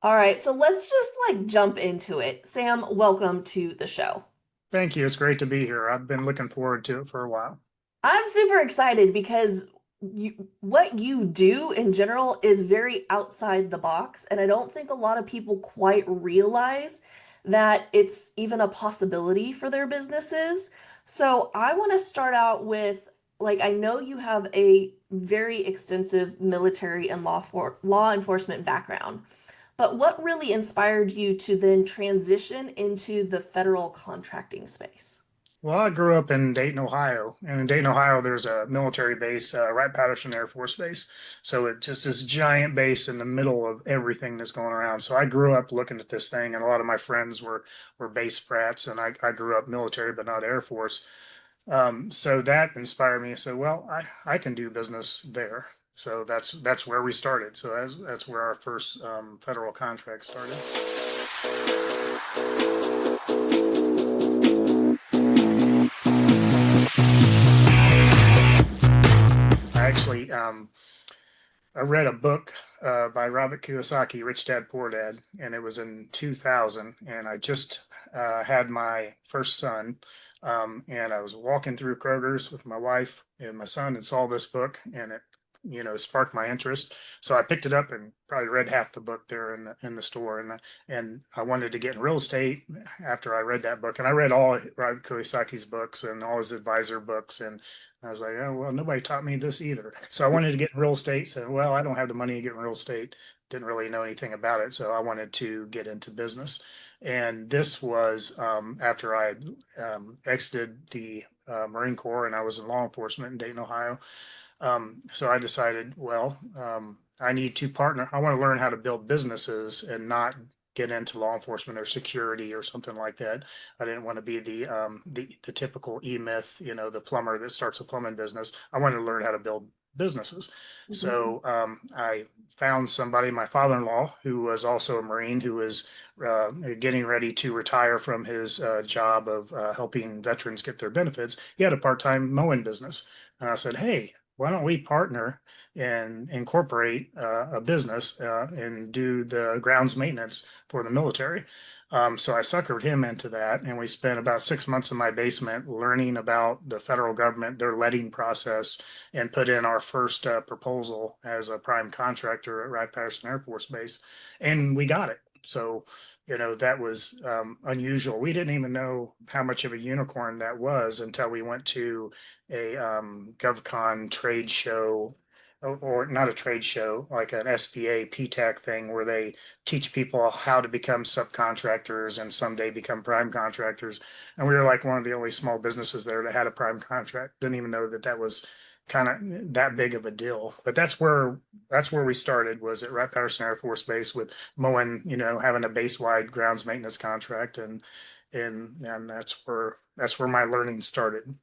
All right, so let's just jump into it. Sam, welcome to the show. Thank you. It's great to be here. I've been looking forward to it for a while. I'm super excited because what you do in general is very outside the box, and I don't think a lot of people quite realize that it's even a possibility for their businesses. So I want to start out with I know you have a very extensive military and law enforcement background. But what really inspired you to then transition into the federal contracting space? Well, I grew up in Dayton, Ohio, and in Dayton, Ohio, there's a military base, Wright-Patterson Air Force Base. So it's just this giant base in the middle of everything that's going around. So I grew up looking at this thing, and a lot of my friends were base brats, and I grew up military, but not Air Force. So that inspired me. So, well, I can do business there. So that's where we started. So that's where our first federal contract started. I read a book by Robert Kiyosaki, Rich Dad Poor Dad, and it was in 2000. And I just had my first son, and I was walking through Kroger's with my wife and my son, and saw this book, and it sparked my interest. So I picked it up and probably read half the book there in the store, and I wanted to get in real estate after I read that book. And I read all Robert Kiyosaki's books and all his advisor books, and I was like, oh, well, nobody taught me this either. So I wanted to get in real estate. Said, well, I don't have the money to get in real estate. Didn't really know anything about it. So I wanted to get into business. And this was after I exited the Marine Corps and I was in law enforcement in Dayton, Ohio. So I decided, well, I need to partner. I want to learn how to build businesses and not get into law enforcement or security or something like that. I didn't want to be the typical E-myth, the plumber that starts a plumbing business. I wanted to learn how to build businesses. Mhm. So I found somebody, my father-in-law, who was also a Marine, who was getting ready to retire from his job of helping veterans get their benefits. He had a part-time mowing business. And I said, hey, why don't we partner and incorporate a business and do the grounds maintenance for the military? So I suckered him into that, and we spent about 6 months in my basement learning about the federal government, their letting process, and put in our first proposal as a prime contractor at Wright-Patterson Air Force Base, and we got it. So, that was unusual. We didn't even know how much of a unicorn that was until we went to a GovCon trade show, or not a trade show, like an SBA PTAC thing where they teach people how to become subcontractors and someday become prime contractors. And we were like one of the only small businesses there that had a prime contract. Didn't even know that that was kind of that big of a deal. But that's where we started, was at Wright-Patterson Air Force Base with mowing, having a base wide grounds maintenance contract, and that's where my learning started.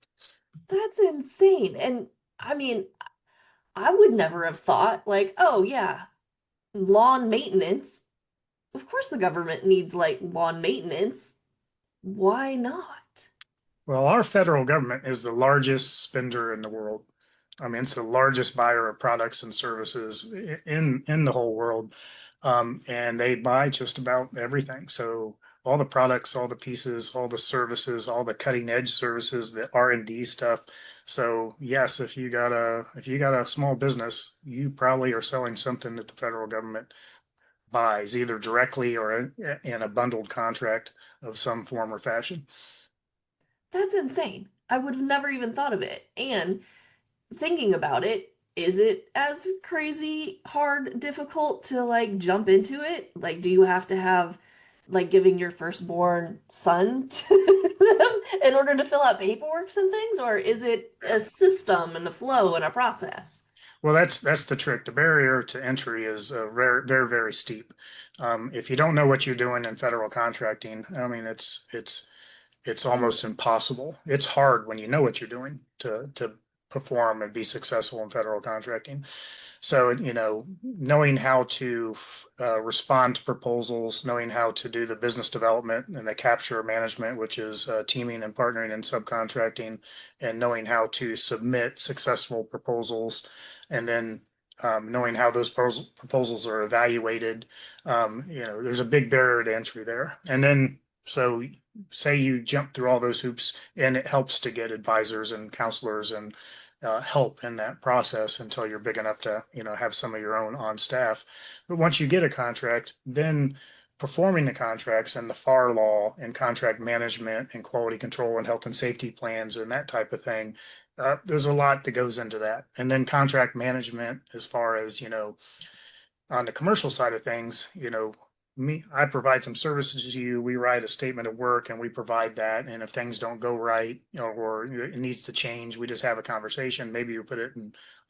That's insane. And I mean, I would never have thought oh yeah, lawn maintenance. Of course the government needs lawn maintenance. Why not? Well, our federal government is the largest spender in the world. I mean, it's the largest buyer of products and services in the whole world, and they buy just about everything. So all the products, all the pieces, all the services, all the cutting edge services, the R&D stuff. So yes, if you got a small business, you probably are selling something that the federal government buys, either directly or in a bundled contract of some form or fashion. That's insane. I would have never even thought of it. And thinking about it, is it as crazy, hard, difficult to jump into it? Do you have to have giving your firstborn son to them in order to fill out paperwork and things, or is it a system and a flow and a process? Well, that's the trick. The barrier to entry is very, very, very steep. If you don't know what you're doing in federal contracting, I mean, it's almost impossible. It's hard when you know what you're doing to perform and be successful in federal contracting. So, knowing how to respond to proposals, knowing how to do the business development and the capture management, which is teaming and partnering and subcontracting, and knowing how to submit successful proposals, and then knowing how those proposals are evaluated. There's a big barrier to entry there. And then, so say you jump through all those hoops, and it helps to get advisors and counselors and help in that process until you're big enough to, have some of your own on staff. But once you get a contract, then performing the contracts and the FAR law and contract management and quality control and health and safety plans and that type of thing, there's a lot that goes into that. And then contract management, as far as, on the commercial side of things, I provide some services to you. We write a statement of work and we provide that. And if things don't go right, or it needs to change, we just have a conversation. Maybe you put it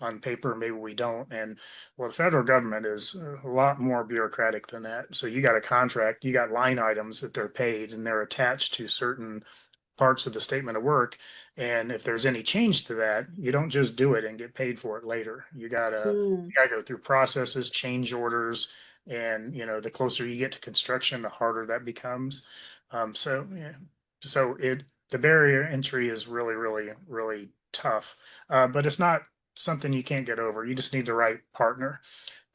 on paper, maybe we don't. And well, the federal government is a lot more bureaucratic than that. So you got a contract, you got line items that they're paid and they're attached to certain parts of the statement of work. And if there's any change to that, you don't just do it and get paid for it later. Mm, You gotta go through processes, change orders, and the closer you get to construction, the harder that becomes. So yeah, so it the barrier entry is really, really, really tough. But it's not something you can't get over. You just need the right partner,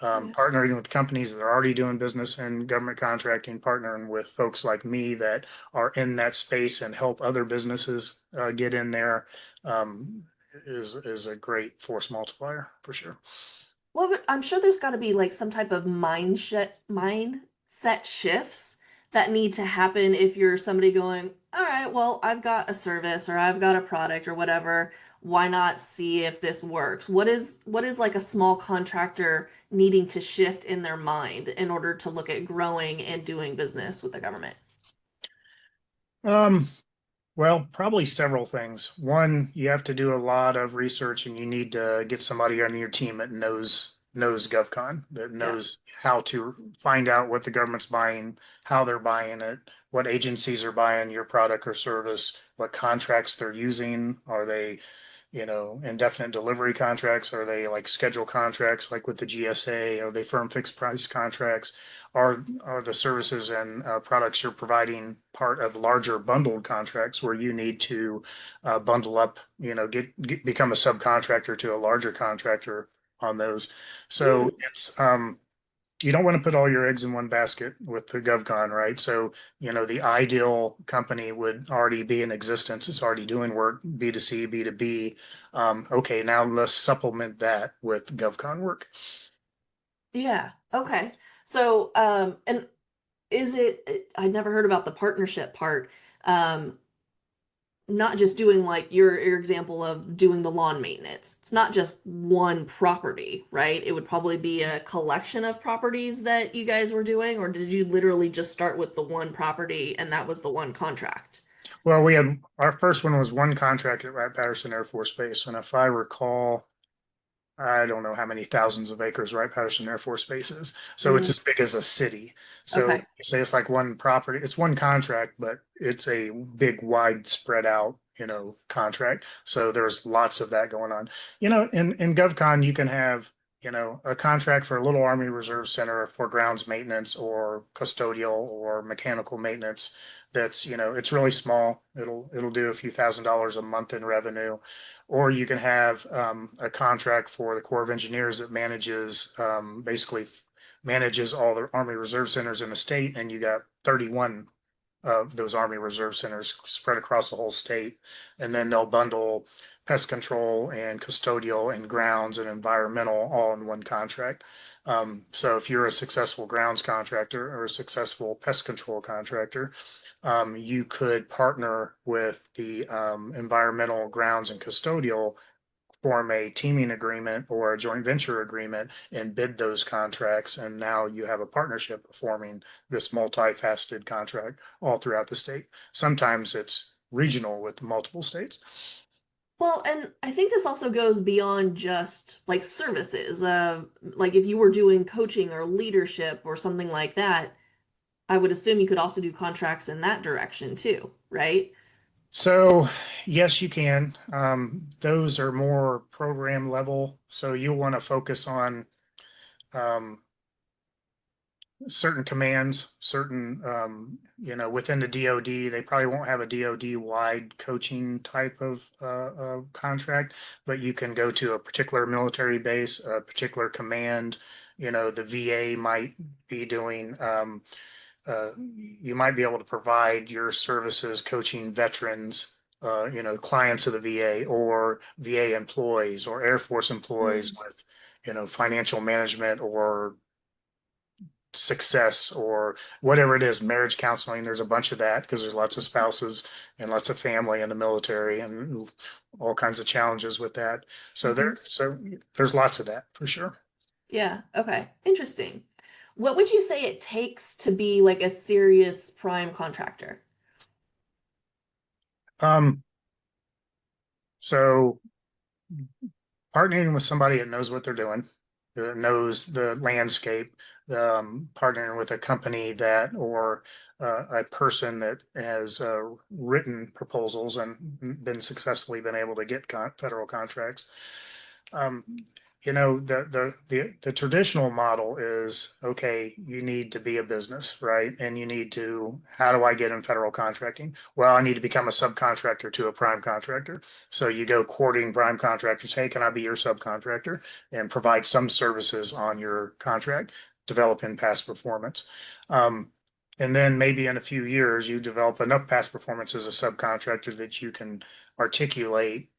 yeah. partnering with companies that are already doing business in government contracting, partnering with folks like me that are in that space and help other businesses get in there, is a great force multiplier for sure. Well, but I'm sure there's got to be like some type of mindset shifts that need to happen if you're somebody going, all right, well, I've got a service or I've got a product or whatever. Why not see if this works? What is like a small contractor needing to shift in their mind in order to look at growing and doing business with the government? Um, Well, probably several things. One, you have to do a lot of research and you need to get somebody on your team that knows GovCon, that Yeah. knows how to find out what the government's buying, how they're buying it, what agencies are buying your product or service, what contracts they're using. Are they, indefinite delivery contracts? Are they like schedule contracts like with the GSA? Are they firm fixed price contracts? Are the services and products you're providing part of larger bundled contracts where you need to bundle up, become a subcontractor to a larger contractor on those? So Hmm. it's you don't want to put all your eggs in one basket with the GovCon, right? So, the ideal company would already be in existence. It's already doing work, B2C, B2B. Okay, now let's supplement that with GovCon work. Yeah. Okay. So, and is it, I never heard about the partnership part. Um, not just doing like your example of doing the lawn maintenance. It's not just one property, right? It would probably be a collection of properties that you guys were doing, or did you literally just start with the one property and that was the one contract? Well, we had our first one was one contract at Wright-Patterson Air Force Base. And if I recall, I don't know how many thousands of acres Wright-Patterson Air Force Base is. So it's Mm, as big as a city. So okay. you say it's like one property, it's one contract, but it's a big, wide spread out, contract. So there's lots of that going on. In GovCon, you can have, a contract for a little Army Reserve Center for grounds maintenance or custodial or mechanical maintenance. That's, it's really small. It'll do a few $1,000s a month in revenue. Or you can have a contract for the Corps of Engineers that basically manages all the Army Reserve Centers in the state, and you got 31 of those Army Reserve Centers spread across the whole state. And then they'll bundle pest control and custodial and grounds and environmental all in one contract. So if you're a successful grounds contractor or a successful pest control contractor, you could partner with the environmental grounds and custodial, form a teaming agreement or a joint venture agreement and bid those contracts. And now you have a partnership forming this multifaceted contract all throughout the state. Sometimes it's regional with multiple states. Well, and I think this also goes beyond just like services. Like if you were doing coaching or leadership or something like that, I would assume you could also do contracts in that direction too, right? So, yes, you can. Those are more program level. So you'll want to focus on um, certain commands, certain, within the DoD, they probably won't have a DoD wide coaching type of contract, but you can go to a particular military base, a particular command. The VA might be doing, you might be able to provide your services coaching veterans, clients of the VA or VA employees or Air Force employees Mm. with, financial management or success or whatever it is, marriage counseling. There's a bunch of that because there's lots of spouses and lots of family in the military and all kinds of challenges with that. So Mhm. there's lots of that for sure. Yeah, okay. Interesting. What would you say it takes to be like a serious prime contractor? Um, so partnering with somebody that knows what they're doing, that knows the landscape, partnering with a company that or a person that has written proposals and been successfully been able to get federal contracts. Um, the traditional model is okay, you need to be a business, right? And you need to, how do I get in federal contracting? Well, I need to become a subcontractor to a prime contractor. So you go courting prime contractors, hey, can I be your subcontractor and provide some services on your contract, develop in past performance. Um, and then maybe in a few years, you develop enough past performance as a subcontractor that you can articulate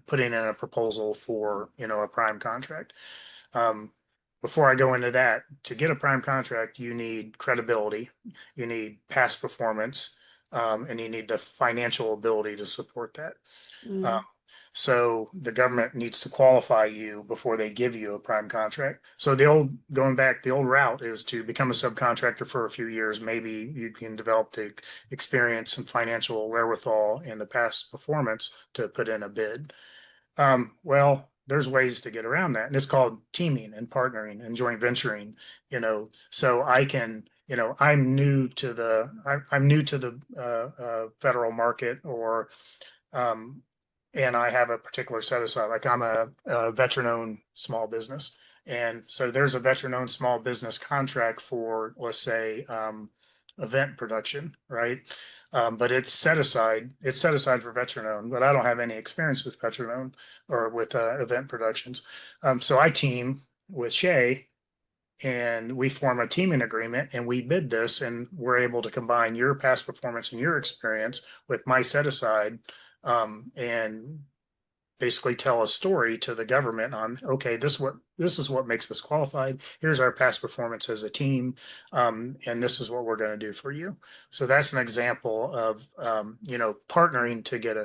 putting in a proposal for a prime contract. Um, Before I go into that, to get a prime contract, you need credibility, you need past performance, and you need the financial ability to support that. Um, Mm. so the government needs to qualify you before they give you a prime contract. So going back, the old route is to become a subcontractor for a few years. Maybe you can develop the experience and financial wherewithal and the past performance to put in a bid. Well, there's ways to get around that, and it's called teaming and partnering and joint venturing. So I can, I'm new to the federal market, or um, and I have a particular set aside. Like I'm a veteran-owned small business, and so there's a veteran-owned small business contract for, let's say, event production, right? But it's set aside. It's set aside for veteran-owned, but I don't have any experience with veteran-owned or with event productions. So I team with Shay and we form a teaming agreement and we bid this and we're able to combine your past performance and your experience with my set aside, and basically tell a story to the government on, okay, this is what makes us qualified. Here's our past performance as a team, and this is what we're going to do for you. So that's an example of partnering to get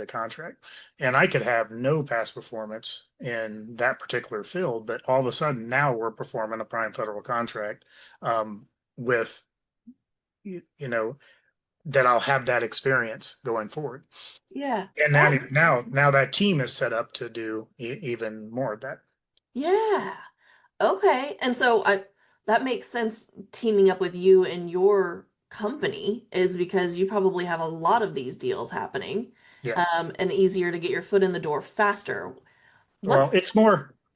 a contract. And I could have no past performance in that particular field, but all of a sudden now we're performing a prime federal contract, with you know that I'll have that experience going forward. Yeah, And that's now that team is set up to do even more of that. yeah. Okay. And so I that makes sense teaming up with you and your company is because you probably have a lot of these deals happening, Yeah. and easier to get your foot in the door faster. Well, What's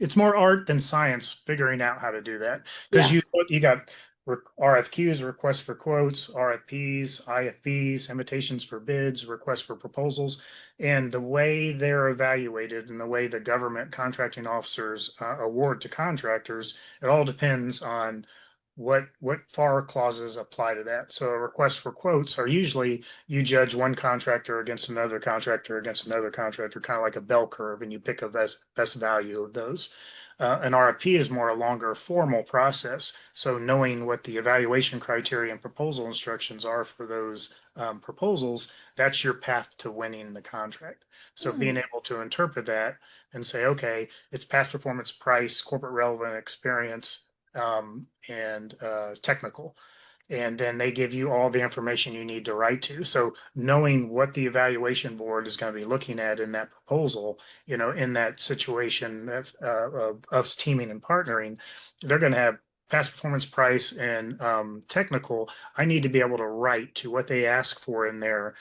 it's more art than science figuring out how to do that because yeah. you got RFQs, requests for quotes, RFPs, IFBs, invitations for bids, requests for proposals, and the way they're evaluated and the way the government contracting officers award to contractors, it all depends on what FAR clauses apply to that. So a request for quotes are usually you judge one contractor against another contractor against another contractor, kind of like a bell curve, and you pick a best value of those. An RFP is more a longer formal process. So knowing what the evaluation criteria and proposal instructions are for those proposals, that's your path to winning the contract. So Hmm. being able to interpret that and say, okay, it's past performance, price, corporate relevant experience, and technical, and then they give you all the information you need to write to. So knowing what the evaluation board is going to be looking at in that proposal, in that situation of us teaming and partnering, they're going to have past performance, price, and technical. I need to be able to write to what they ask for in there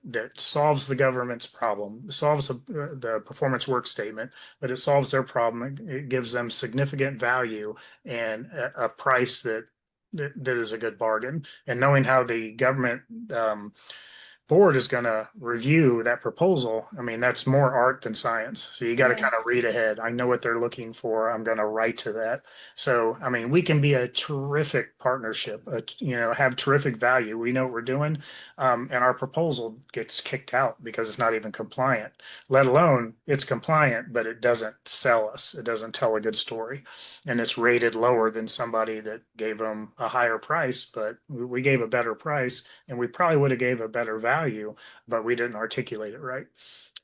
that solves the government's problem, solves the performance work statement, but it solves their problem. It gives them significant value and a price that that is a good bargain. And knowing how the government board is going to review that proposal, I mean, that's more art than science. So you got to Yeah. kind of read ahead. I know what they're looking for. I'm going to write to that. So, I mean, we can be a terrific partnership, have terrific value. We know what we're doing. And our proposal gets kicked out because it's not even compliant, let alone it's compliant, but it doesn't sell us. It doesn't tell a good story. And it's rated lower than somebody that gave them a higher price, but we gave a better price and we probably would have gave a better value, but we didn't articulate it right.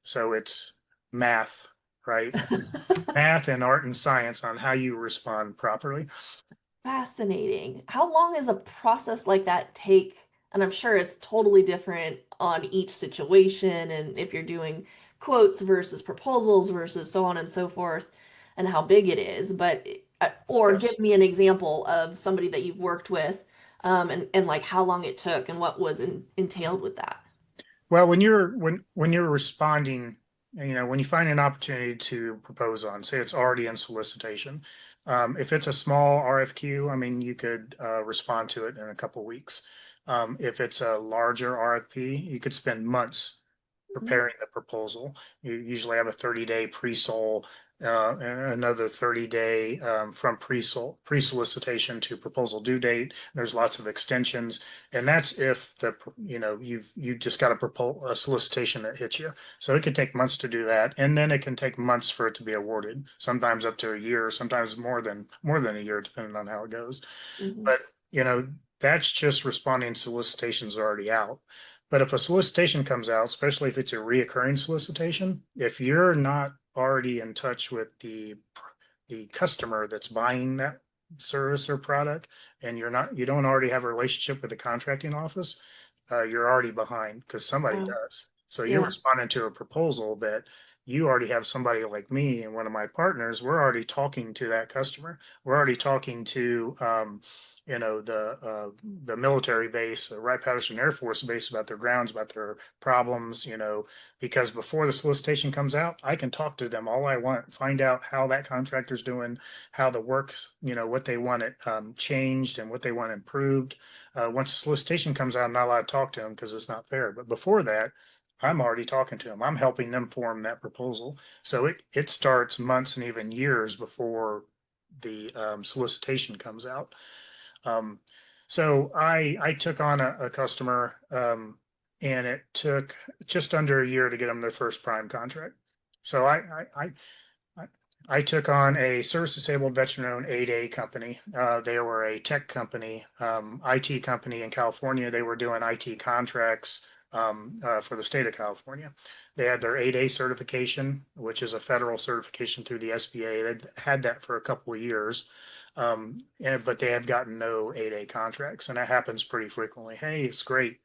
So it's math, right? Math and art and science on how you respond properly. Fascinating. How long does a process like that take? And I'm sure it's totally different on each situation, and if you're doing quotes versus proposals versus so on and so forth, and how big it is. But or Yes. give me an example of somebody that you've worked with, and like how long it took and what was entailed with that. Well, when you're responding, when you find an opportunity to propose on, say it's already in solicitation, if it's a small RFQ, I mean, you could respond to it in a couple of weeks. If it's a larger RFP, you could spend months Mhm. preparing the proposal. You usually have a 30-day pre-sol, and another 30-day from pre-solicitation to proposal due date. There's lots of extensions, and that's if you just got a solicitation that hits you. So it could take months to do that, and then it can take months for it to be awarded. Sometimes up to a year, sometimes more than a year, depending on how it goes. Mhm. But that's just responding solicitations are already out. But if a solicitation comes out, especially if it's a reoccurring solicitation, if you're not already in touch with the customer that's buying that service or product, and you don't already have a relationship with the contracting office, you're already behind because somebody Wow. does. So you're Yeah. responding to a proposal that you already have somebody like me and one of my partners. We're already talking to that customer. We're already talking to the military base, the Wright-Patterson Air Force Base about their grounds, about their problems, because before the solicitation comes out, I can talk to them all I want, find out how that contractor's doing, how the works, what they want it changed and what they want improved. Once the solicitation comes out, I'm not allowed to talk to them because it's not fair. But before that, I'm already talking to them. I'm helping them form that proposal. So it starts months and even years before the solicitation comes out. Um, so I took on a customer, and it took just under a year to get them their first prime contract. So I, I took on a service disabled veteran owned 8A company. They were a tech company, IT company in California. They were doing IT contracts for the state of California. They had their 8A certification, which is a federal certification through the SBA. They'd had that for a couple of years, but they had gotten no 8A contracts, and that happens pretty frequently. Hey, it's great,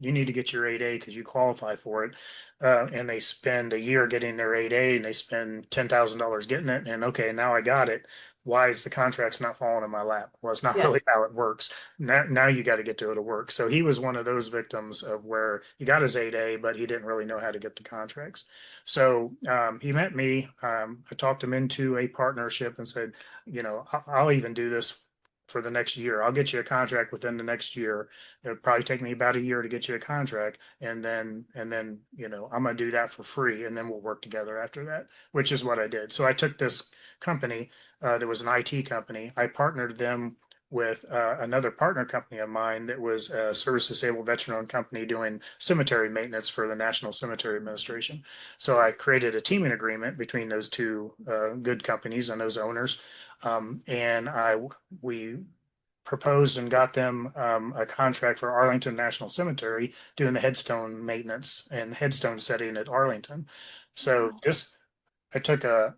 you need to get your 8A because you qualify for it. And they spend a year getting their 8A and they spend $10,000 getting it. And okay, now I got it. Why is the contract's not falling in my lap? Well, it's not Yeah. really how it works. Now you got to get to it to work. So he was one of those victims of where he got his 8A, but he didn't really know how to get the contracts. So he met me. I talked him into a partnership and said, I'll even do this for the next year. I'll get you a contract within the next year. It'll probably take me about a year to get you a contract, and then I'm gonna do that for free, and then we'll work together after that, which is what I did. So I took this company that was an IT company. I partnered them with another partner company of mine that was a service disabled veteran owned company doing cemetery maintenance for the National Cemetery Administration. So I created a teaming agreement between those two good companies and those owners, and we proposed and got them a contract for Arlington National Cemetery doing the headstone maintenance and headstone setting at Arlington. So Wow. I took a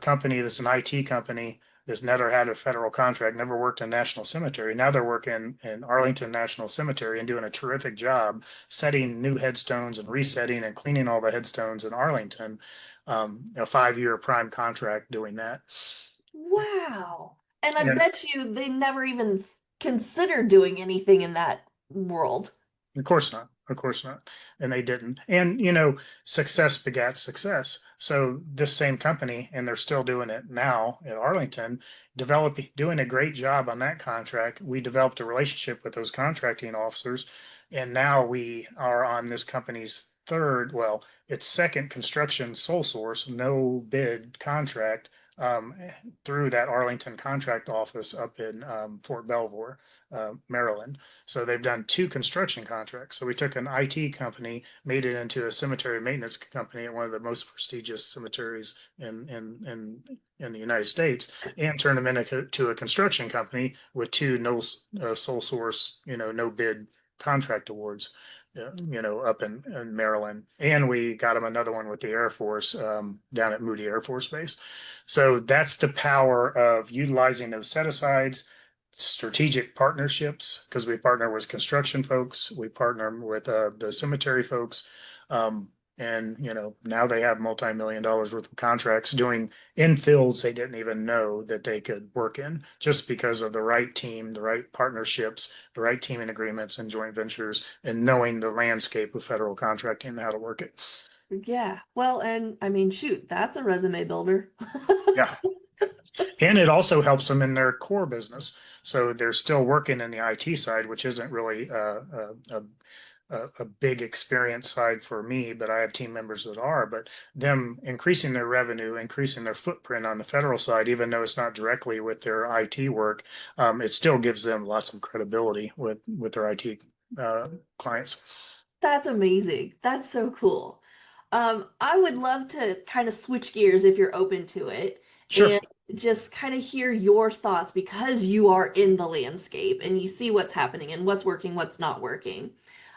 company that's an IT company that's never had a federal contract, never worked in National Cemetery. Now they're working in Arlington National Cemetery and doing a terrific job setting new headstones and resetting and cleaning all the headstones in Arlington. A 5-year prime contract doing that. Wow. And I And bet they never even considered doing anything in that world. of course not. of course not. And they didn't. And, success begat success. So this same company, and they're still doing it now at Arlington, doing a great job on that contract. We developed a relationship with those contracting officers, and now we are on this company's its second construction sole source, no bid contract um, through that Arlington contract office up in Fort Belvoir, Maryland. So they've done two construction contracts. So we took an IT company, made it into a cemetery maintenance company at one of the most prestigious cemeteries in the United States, and turned them into a construction company with two no sole source, no bid contract awards. Up in Maryland, and we got them another one with the Air Force down at Moody Air Force Base. So that's the power of utilizing those set asides, strategic partnerships, because we partner with construction folks, we partner with the cemetery folks. And now they have multi-million dollars worth of contracts doing in fields they didn't even know that they could work in, just because of the right team, the right partnerships, the right teaming agreements and joint ventures, and knowing the landscape of federal contracting and how to work it. Yeah. Well, and I mean, shoot, that's a resume builder. Yeah. And it also helps them in their core business. So they're still working in the IT side, which isn't really a big experience side for me, but I have team members that are. But them increasing their revenue, increasing their footprint on the federal side, even though it's not directly with their IT work, it still gives them lots of credibility with their IT clients. That's amazing. That's so cool. I would love to kind of switch gears if you're open to it Sure. and just kind of hear your thoughts because you are in the landscape and you see what's happening and what's working, what's not working.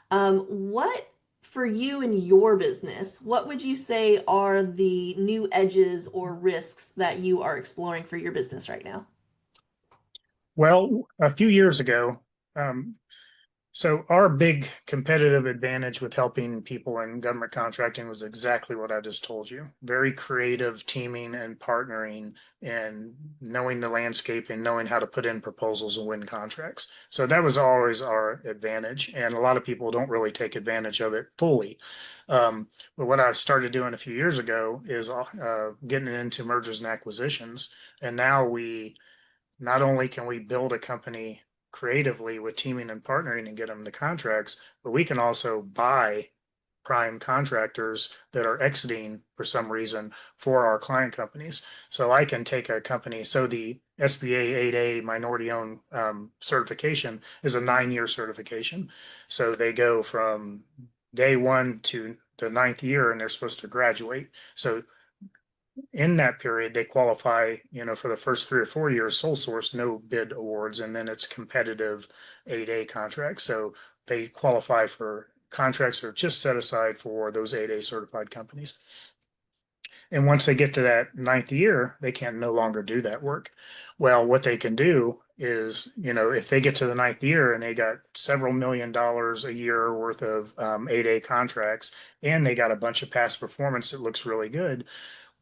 What for you and your business, what would you say are the new edges or risks that you are exploring for your business right now? Well, a few years ago, um, so our big competitive advantage with helping people in government contracting was exactly what I just told you. Very creative teaming and partnering and knowing the landscape and knowing how to put in proposals and win contracts. So that was always our advantage. And a lot of people don't really take advantage of it fully. But what I started doing a few years ago is getting into mergers and acquisitions. And now we not only can we build a company creatively with teaming and partnering and get them the contracts, but we can also buy prime contractors that are exiting for some reason for our client companies. So I can take a company. So the SBA 8A minority owned certification is a 9 year certification. So they go from day one to the ninth year and they're supposed to graduate. So in that period, they qualify, for the first 3 or 4 years, sole source, no bid awards, and then it's competitive 8A contracts. So they qualify for contracts that are just set aside for those 8A certified companies. And once they get to that ninth year, they can no longer do that work. Well, what they can do is, if they get to the ninth year and they got several $1 million a year worth of 8A contracts, and they got a bunch of past performance that looks really good,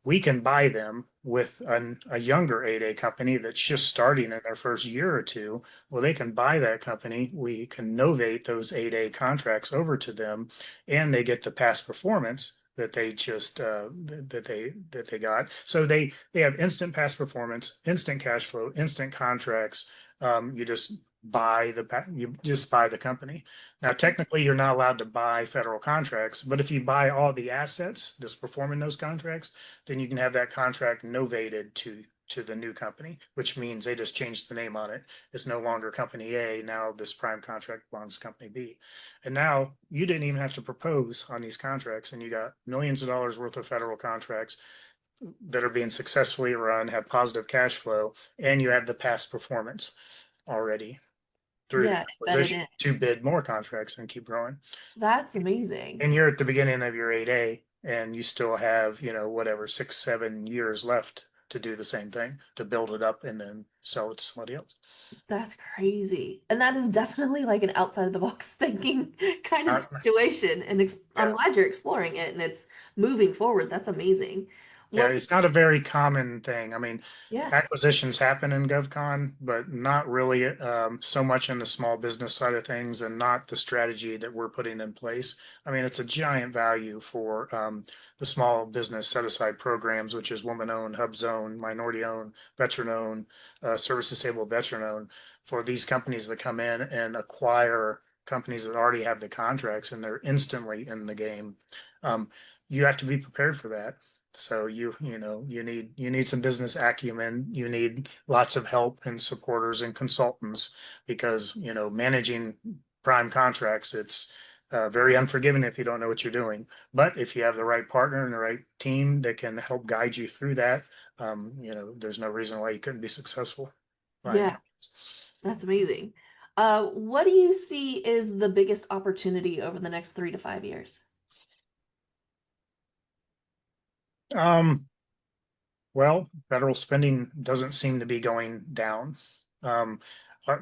we can buy them with a younger 8A company that's just starting in their first year or two. Well, they can buy that company. We can novate those 8A contracts over to them, and they get the past performance that they just that they got. So they have instant past performance, instant cash flow, instant contracts. You just buy the company. Now, technically, you're not allowed to buy federal contracts, but if you buy all the assets that's performing those contracts, then you can have that contract novated to the new company, which means they just changed the name on it. It's no longer company A. Now this prime contract belongs to company B. And now you didn't even have to propose on these contracts, and you got millions of dollars worth of federal contracts that are being successfully run, have positive cash flow, and you have the past performance already through the Yeah, embedded acquisition in. to bid more contracts and keep growing. That's amazing. And you're at the beginning of your 8A and you still have, whatever, 6, 7 years left to do the same thing, to build it up and then sell it to somebody else. That's crazy. And that is definitely like an outside of the box thinking kind of Uh, situation. And I'm yeah. glad you're exploring it and it's moving forward. That's amazing. Yeah, What? it's not a very common thing. I mean, Yeah. acquisitions happen in GovCon, but not really so much in the small business side of things and not the strategy that we're putting in place. I mean, it's a giant value for the small business set aside programs, which is woman owned, hub zone, minority owned, veteran owned, service disabled veteran owned, for these companies that come in and acquire companies that already have the contracts and they're instantly in the game. Um, you have to be prepared for that. So you need some business acumen. You need lots of help and supporters and consultants because managing prime contracts, it's very unforgiving if you don't know what you're doing. But if you have the right partner and the right team that can help guide you through that, there's no reason why you couldn't be successful buying Yeah, companies. that's amazing. What do you see is the biggest opportunity over the next 3 to 5 years? Um, Well, federal spending doesn't seem to be going down. Um,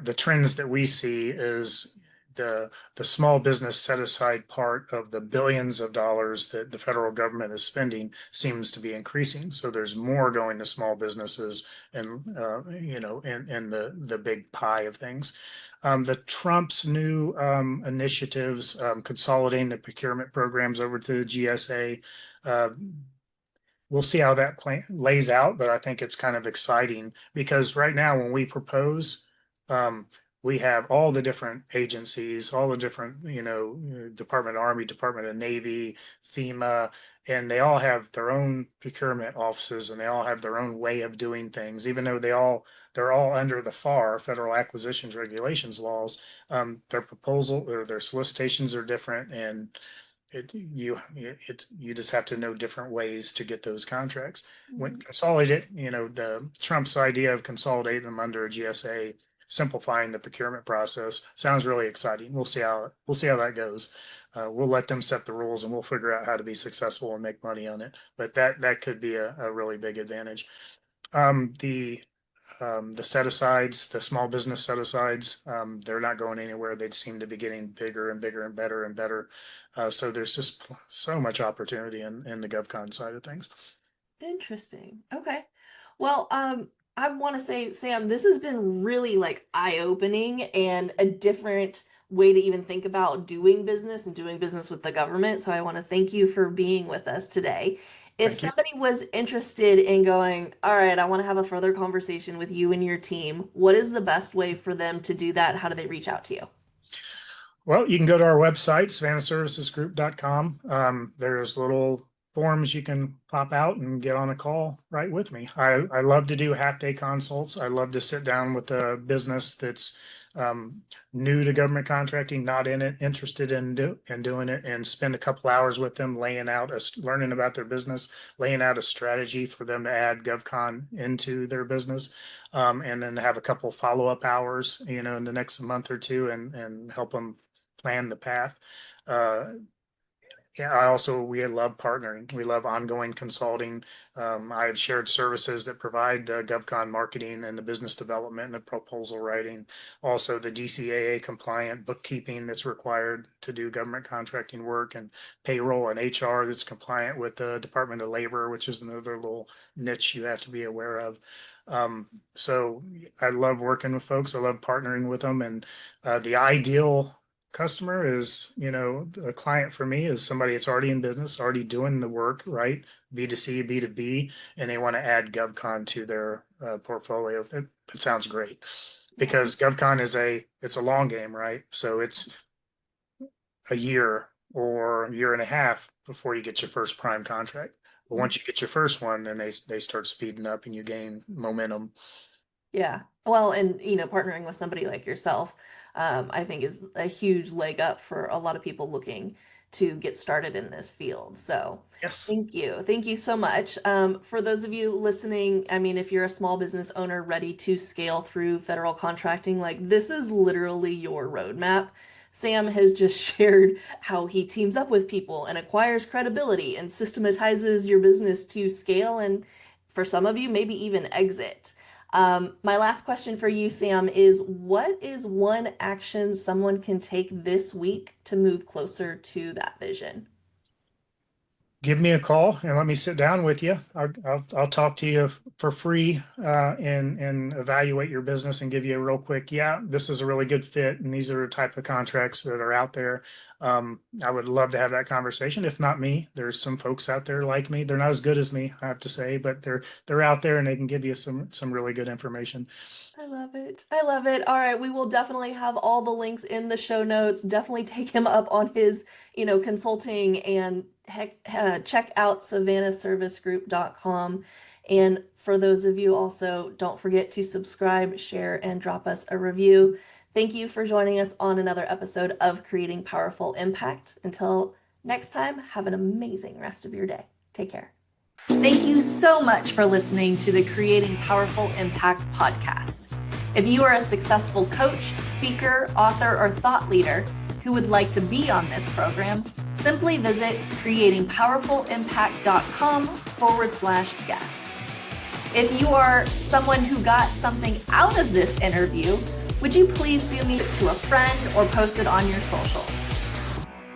the trends that we see is the small business set aside part of the billions of dollars that the federal government is spending seems to be increasing. So there's more going to small businesses and in the big pie of things. The Trump's new initiatives, consolidating the procurement programs over to the GSA, uh, we'll see how that plan lays out, but I think it's kind of exciting because right now when we propose, um, we have all the different agencies, all the different, Department of Army, Department of Navy, FEMA, and they all have their own procurement offices and they all have their own way of doing things, even though they're all under the FAR, Federal Acquisitions Regulations laws. Their proposal or their solicitations are different, and you just have to know different ways to get those contracts. When Mhm. consolidate, the Trump's idea of consolidating them under a GSA, simplifying the procurement process sounds really exciting. We'll see how that goes. We'll let them set the rules and we'll figure out how to be successful and make money on it. But that could be a really big advantage. The set asides, the small business set asides, they're not going anywhere. They seem to be getting bigger and bigger and better and better. So there's just so much opportunity in the GovCon side of things. Interesting. Okay. Well, I want to say, Sam, this has been really like eye-opening and a different way to even think about doing business and doing business with the government. So I want to thank you for being with us today. If Thank you. somebody was interested in going, all right, I want to have a further conversation with you and your team, what is the best way for them to do that? How do they reach out to you? Well, you can go to our website, savannahservicesgroup.com. There's little forms you can pop out and get on a call right with me. I love to do half day consults. I love to sit down with a business that's new to government contracting, not in it, interested in doing it, and spend a couple hours with them, learning about their business, laying out a strategy for them to add GovCon into their business, and then have a couple follow up hours, in the next month or two, and help them plan the path. Uh, yeah, we love partnering. We love ongoing consulting. I have shared services that provide the GovCon marketing and the business development and the proposal writing. Also, the DCAA compliant bookkeeping that's required to do government contracting work, and payroll and HR that's compliant with the Department of Labor, which is another little niche you have to be aware of. So I love working with folks. I love partnering with them, and the ideal customer is, a client for me is somebody that's already in business, already doing the work, right? B2C, B2B, and they want to add GovCon to their portfolio. It sounds great Yeah. because GovCon it's a long game, right? So it's a year or a year and a half before you get your first prime contract. But once you get your first one, then they start speeding up and you gain momentum. Yeah. Well, and partnering with somebody like yourself, I think is a huge leg up for a lot of people looking to get started in this field. So Yes. thank you. Thank you so much. For those of you listening, I mean, if you're a small business owner ready to scale through federal contracting, like this is literally your roadmap. Sam has just shared how he teams up with people and acquires credibility and systematizes your business to scale and for some of you, maybe even exit. My last question for you, Sam, is what is one action someone can take this week to move closer to that vision? give me a call and let me sit down with you. I'll talk to you for free and evaluate your business and give you a real quick, yeah, this is a really good fit, and these are the type of contracts that are out there. I would love to have that conversation. If not me, there's some folks out there like me. They're not as good as me, I have to say, but they're out there and they can give you some really good information. I love it. I love it. All right, we will definitely have all the links in the show notes. Definitely take him up on his, consulting and check out savannahservicegroup.com. And for those of you also, don't forget to subscribe, share, and drop us a review. Thank you for joining us on another episode of Creating Powerful Impact. Until next time, have an amazing rest of your day. Take care. Thank you so much for listening to the Creating Powerful Impact podcast. If you are a successful coach, speaker, author, or thought leader who would like to be on this program, simply visit creatingpowerfulimpact.com/guest. If you are someone who got something out of this interview, would you please do me to a friend or post it on your socials?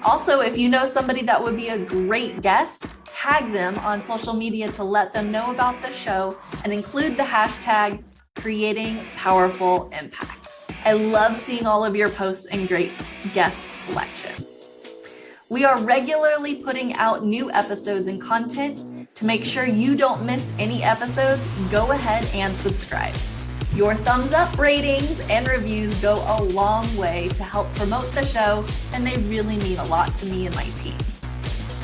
Also, if you know somebody that would be a great guest, tag them on social media to let them know about the show and include the hashtag Creating Powerful Impact. I love seeing all of your posts and great guest selections. We are regularly putting out new episodes and content. To make sure you don't miss any episodes, go ahead and subscribe. Your thumbs up, ratings, and reviews go a long way to help promote the show, and they really mean a lot to me and my team.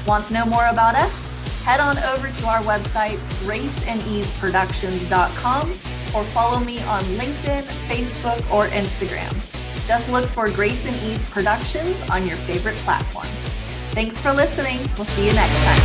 Want to know more about us? Head on over to our website, graceandeaseproductions.com, or follow me on LinkedIn, Facebook, or Instagram. Just look for Grace and Ease Productions on your favorite platform. Thanks for listening. We'll see you next time.